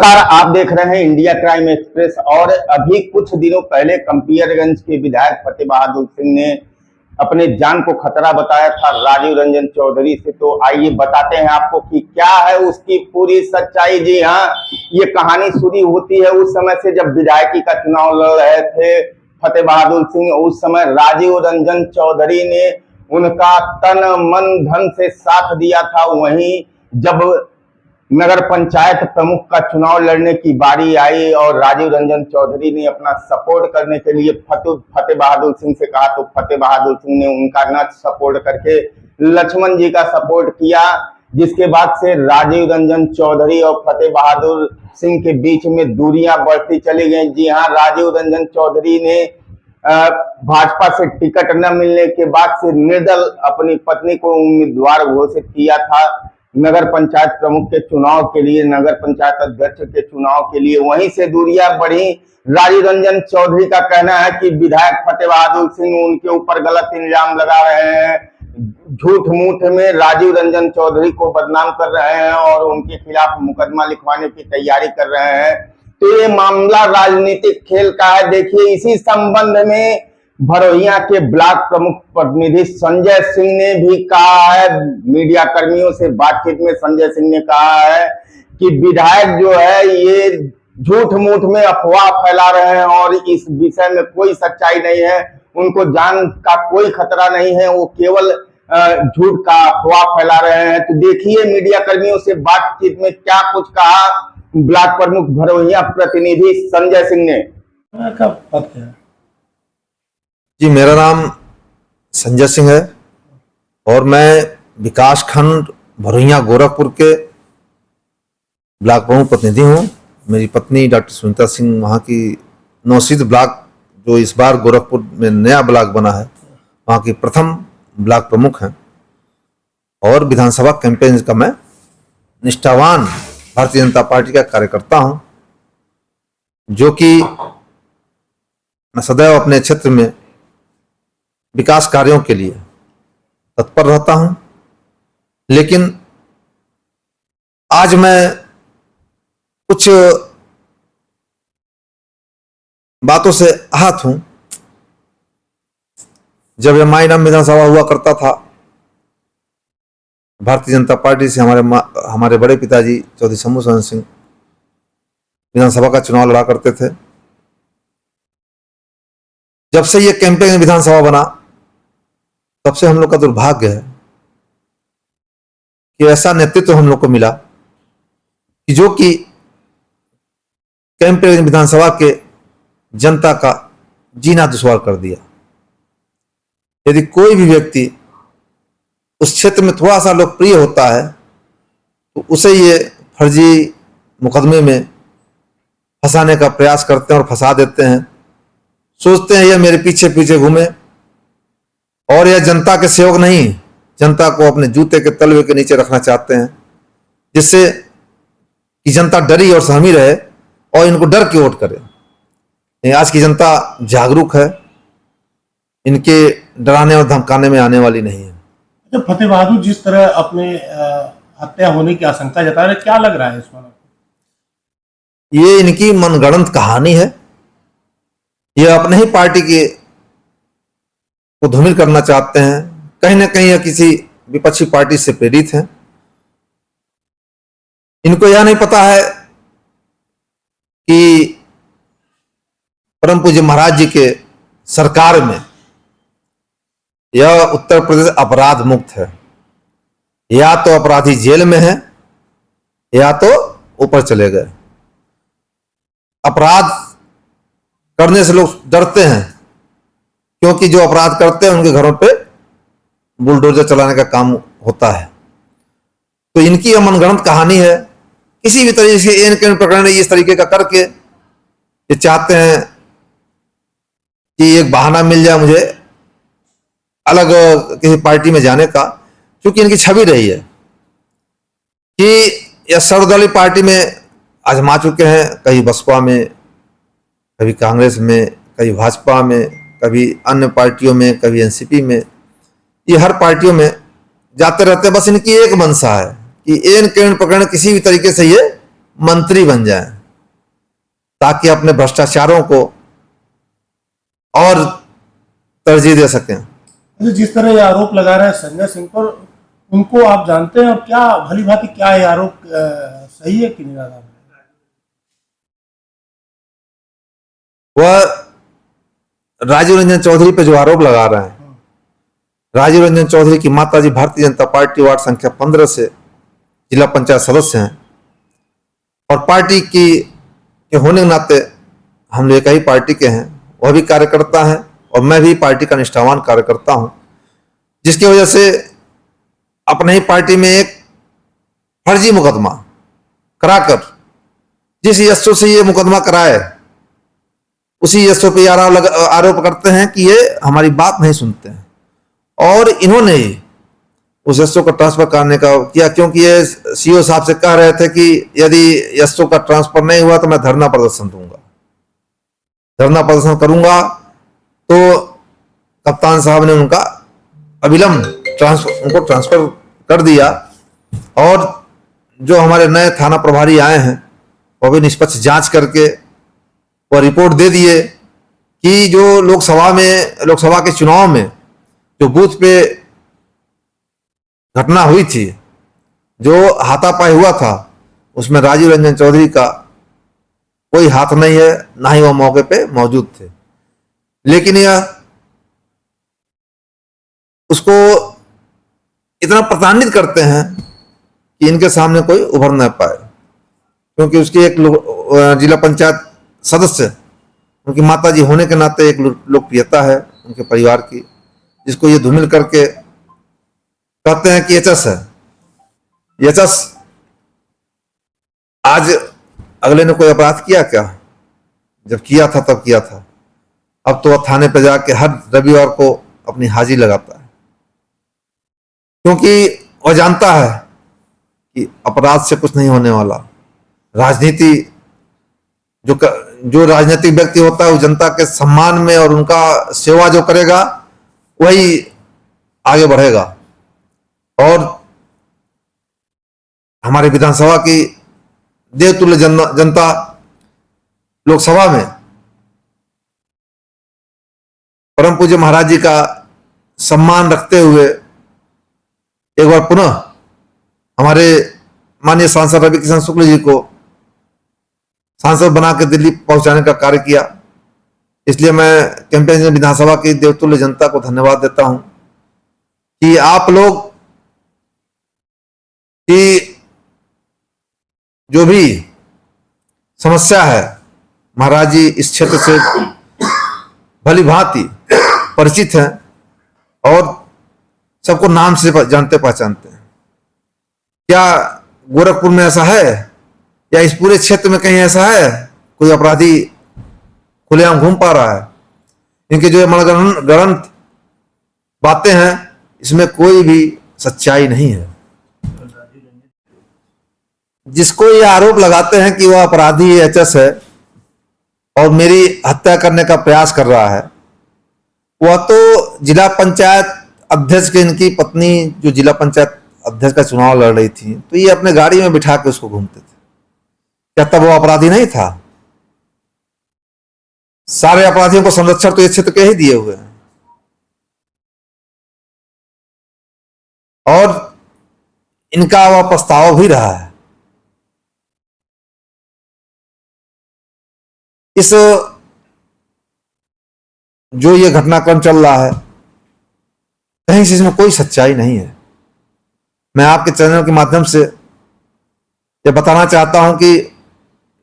नमस्कार, आप देख रहे हैं इंडिया क्राइम एक्सप्रेस। और अभी कुछ दिनों पहले कंपियरगंज के विधायक फतेह बहादुर सिंह ने अपने जान को खतरा बताया था राजीव रंजन चौधरी से। तो आइए बताते हैं आपको कि क्या है उसकी पूरी सच्चाई। जी हाँ, ये कहानी शुरू होती है उस समय से जब विधायकी का चुनाव लड़ रहे थे फतेह बहादुर सिंह। उस समय राजीव रंजन चौधरी ने उनका तन मन धन से साथ दिया था। वहीं जब नगर पंचायत प्रमुख का चुनाव लड़ने की बारी आई और राजीव रंजन चौधरी ने अपना सपोर्ट करने के लिए फतेह बहादुर सिंह से कहा, तो फतेह बहादुर सिंह ने उनका न सपोर्ट करके लक्ष्मण जी का सपोर्ट किया, जिसके बाद से राजीव रंजन चौधरी और फतेह बहादुर सिंह के बीच में दूरियां बढ़ती चली गई। जी हाँ, राजीव रंजन चौधरी ने भाजपा से टिकट न मिलने के बाद से निर्दल अपनी पत्नी को उम्मीदवार घोषित किया था नगर पंचायत प्रमुख के चुनाव के लिए, नगर पंचायत अध्यक्ष के चुनाव के लिए। वहीं से दूरियां बढ़ी। राजीव रंजन चौधरी का कहना है कि विधायक फतेह बहादुर सिंह उनके ऊपर गलत इल्जाम लगा रहे हैं, झूठ मूठ में राजीव रंजन चौधरी को बदनाम कर रहे हैं और उनके खिलाफ मुकदमा लिखवाने की तैयारी कर रहे हैं। तो ये मामला राजनीतिक खेल का है। देखिए, इसी संबंध में भरोहिया के ब्लॉक प्रमुख प्रतिनिधि संजय सिंह ने भी कहा है, मीडिया कर्मियों से बातचीत में संजय सिंह ने कहा है कि विधायक जो है ये झूठ मूठ में अफवाह फैला रहे हैं और इस विषय में कोई सच्चाई नहीं है, उनको जान का कोई खतरा नहीं है, वो केवल झूठ का अफवाह फैला रहे हैं। तो देखिए मीडिया कर्मियों से बातचीत में क्या कुछ कहा ब्लॉक प्रमुख भरोहिया प्रतिनिधि संजय सिंह ने। जी, मेरा नाम संजय सिंह है और मैं विकास खंड भरोहिया गोरखपुर के ब्लॉक प्रमुख प्रतिनिधि हूँ। मेरी पत्नी डॉक्टर सुनीता सिंह वहाँ की नौसीद ब्लॉक, जो इस बार गोरखपुर में नया ब्लॉक बना है, वहाँ की प्रथम ब्लॉक प्रमुख हैं। और विधानसभा कैंपेन का मैं निष्ठावान भारतीय जनता पार्टी का कार्यकर्ता हूँ, जो कि मैं सदैव अपने क्षेत्र में विकास कार्यों के लिए तत्पर रहता हूं। लेकिन आज मैं कुछ बातों से आहत हूं। जब यह माईनाम विधानसभा हुआ करता था, भारतीय जनता पार्टी से हमारे बड़े पिताजी चौधरी शंभू शरण सिंह विधानसभा का चुनाव लड़ा करते थे। जब से यह कैंपेन विधानसभा बना, तब से हम लोग का दुर्भाग्य है कि ऐसा नेतृत्व हम लोग को मिला कि जो कि कैंपेन विधानसभा के जनता का जीना दुश्वार कर दिया। यदि कोई भी व्यक्ति उस क्षेत्र में थोड़ा सा लोकप्रिय होता है तो उसे ये फर्जी मुकदमे में फंसाने का प्रयास करते हैं और फंसा देते हैं। सोचते हैं यह मेरे पीछे पीछे घूमे, और यह जनता के सेवक नहीं, जनता को अपने जूते के तलवे के नीचे रखना चाहते हैं, जिससे कि जनता डरी और सहमी रहे और इनको डर के वोट करे। नहीं, आज की जनता जागरूक है, इनके डराने और धमकाने में आने वाली नहीं है। जब फतेह बहादुर जिस तरह अपने हत्या होने की आशंका जता रहे, क्या लग रहा है इसमें? ये इनकी मनगढ़ंत कहानी है। ये अपने ही पार्टी के को धूमिल करना चाहते हैं। कहीं ना कहीं यह किसी विपक्षी पार्टी से प्रेरित हैं। इनको यह नहीं पता है कि परम पूज्य महाराज जी के सरकार में यह उत्तर प्रदेश अपराध मुक्त है। या तो अपराधी जेल में है या तो ऊपर चले गए। अपराध करने से लोग डरते हैं, क्योंकि जो अपराध करते हैं उनके घरों पे बुलडोजर चलाने का काम होता है। तो इनकी यह मनगढ़ंत कहानी है। किसी भी तरीके से एन प्रकरण इस तरीके का करके ये चाहते हैं कि एक बहाना मिल जाए मुझे अलग किसी पार्टी में जाने का, क्योंकि इनकी छवि रही है कि यह सर्वदलीय पार्टी में आजमा चुके हैं। कहीं बसपा में, कभी कांग्रेस में, कभी भाजपा में, कभी अन्य पार्टियों में, कभी एनसीपी में। ये हर पार्टियों में जाते रहते हैं। बस इनकी एक मंशा है कि एन केन प्रकरण किसी भी तरीके से ये मंत्री बन जाएं, ताकि अपने भ्रष्टाचारों को और तरजीह दे सकें। अच्छा, जिस तरह ये आरोप लगा रहे हैं संजय सिंह पर, उनको आप जानते हैं, और क्या भली भांति क्या ये आरोप सही है कि निराधार है? वह राजीव रंजन चौधरी पे जो आरोप लगा रहे हैं, राजीव रंजन चौधरी की माताजी भारतीय जनता पार्टी वार्ड संख्या 15 से जिला पंचायत सदस्य हैं, और पार्टी के होने के नाते हम लोग एक ही पार्टी के हैं। वह भी कार्यकर्ता हैं और मैं भी पार्टी का निष्ठावान कार्यकर्ता हूं, जिसकी वजह से अपने ही पार्टी में एक फर्जी मुकदमा कराकर, जिस यशो से ये मुकदमा कराए उसी यशो पे आरोप करते हैं कि ये हमारी बात नहीं सुनते हैं, और इन्होंने ही उस यशो को ट्रांसफर करने का किया, क्योंकि ये सीओ साहब से कह रहे थे कि यदि यशो का ट्रांसफर नहीं हुआ तो मैं धरना प्रदर्शन दूंगा, धरना प्रदर्शन करूंगा। तो कप्तान साहब ने उनका अविलंब उनको ट्रांसफर कर दिया, और जो हमारे नए थाना प्रभारी आए हैं वो भी निष्पक्ष जांच करके वो रिपोर्ट दे दिए कि जो लोकसभा के चुनाव में जो बूथ पे घटना हुई थी, जो हाथापाई हुआ था, उसमें राजीव रंजन चौधरी का कोई हाथ नहीं है, ना ही वो मौके पे मौजूद थे। लेकिन यह उसको इतना प्रताड़ित करते हैं कि इनके सामने कोई उभर न पाए, क्योंकि उसकी एक जिला पंचायत सदस्य, उनकी माताजी होने के नाते एक लोकप्रियता है उनके परिवार की, जिसको ये धूमिल करके कहते हैं कि एचएस है। एचएस आज अगले ने कोई अपराध किया क्या? जब किया था तब किया था। अब तो वह थाने पर जाके हर रविवार को अपनी हाजिरी लगाता है, क्योंकि वह जानता है कि अपराध से कुछ नहीं होने वाला। राजनीति जो राजनीतिक व्यक्ति होता है वो जनता के सम्मान में और उनका सेवा जो करेगा वही आगे बढ़ेगा। और हमारे विधानसभा की देवतुल्य जनता लोकसभा में परम पूज्य महाराज जी का सम्मान रखते हुए एक बार पुनः हमारे माननीय सांसद रवि किशन शुक्ल जी को सांसद बना के दिल्ली पहुंचाने का कार्य किया। इसलिए मैं कैंपेन विधानसभा की देवतुल्य जनता को धन्यवाद देता हूं कि आप लोग की जो भी समस्या है, महाराज जी इस क्षेत्र से भली भांति परिचित हैं और सबको नाम से जानते पहचानते हैं। क्या गोरखपुर में ऐसा है या इस पूरे क्षेत्र में कहीं ऐसा है कोई अपराधी खुलेआम घूम पा रहा है? इनके जो मनगढ़ंत बातें हैं, इसमें कोई भी सच्चाई नहीं है। जिसको ये आरोप लगाते हैं कि वह अपराधी एचएस है और मेरी हत्या करने का प्रयास कर रहा है, वह तो जिला पंचायत अध्यक्ष की इनकी पत्नी जो जिला पंचायत अध्यक्ष का चुनाव लड़ रही थी, तो ये अपने गाड़ी में बिठा के उसको घूमते थे। क्या तब वो अपराधी नहीं था? सारे अपराधियों को संरक्षण तो इस क्षेत्र के ही दिए हुए हैं, और इनका वह पछतावा भी रहा है। इस जो ये घटनाक्रम चल रहा है, कहीं से इसमें कोई सच्चाई नहीं है। मैं आपके चैनल के माध्यम से ये बताना चाहता हूं कि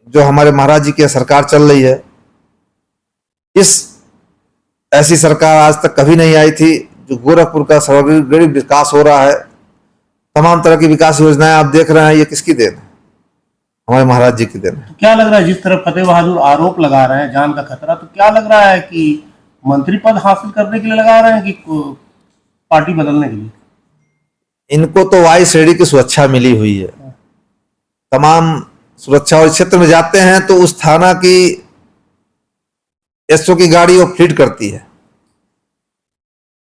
जो हमारे महाराज जी की सरकार चल रही है, इस ऐसी सरकार आज तक कभी नहीं आई थी। जो गोरखपुर का सर्वांगीण विकास हो रहा है, तमाम तरह की विकास योजनाएं आप देख रहे हैं, ये किसकी देन है? हमारे महाराज जी की देन है। तो क्या लग रहा है, जिस तरह फतेह बहादुर आरोप लगा रहे हैं जान का खतरा, तो क्या लग रहा है कि मंत्री पद हासिल करने के लिए लगा रहे हैं कि पार्टी बदलने के लिए? इनको तो वायु श्रेणी की सुरक्षा मिली हुई है, तमाम सुरक्षा। और क्षेत्र में जाते हैं तो उस थाना की एसओ की गाड़ी वो फ्लीट करती है।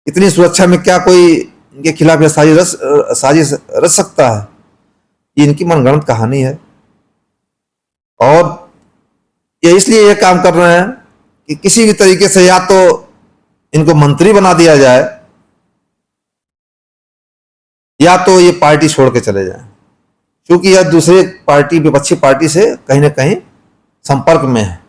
इतनी सुरक्षा में क्या कोई इनके खिलाफ साजिश रच सकता है? ये इनकी मनगढ़ंत कहानी है। और ये इसलिए ये काम कर रहे हैं कि किसी भी तरीके से या तो इनको मंत्री बना दिया जाए या तो ये पार्टी छोड़ के चले जाएं, क्योंकि यह दूसरे पार्टी, विपक्षी पार्टी से कहीं ना कहीं संपर्क में है।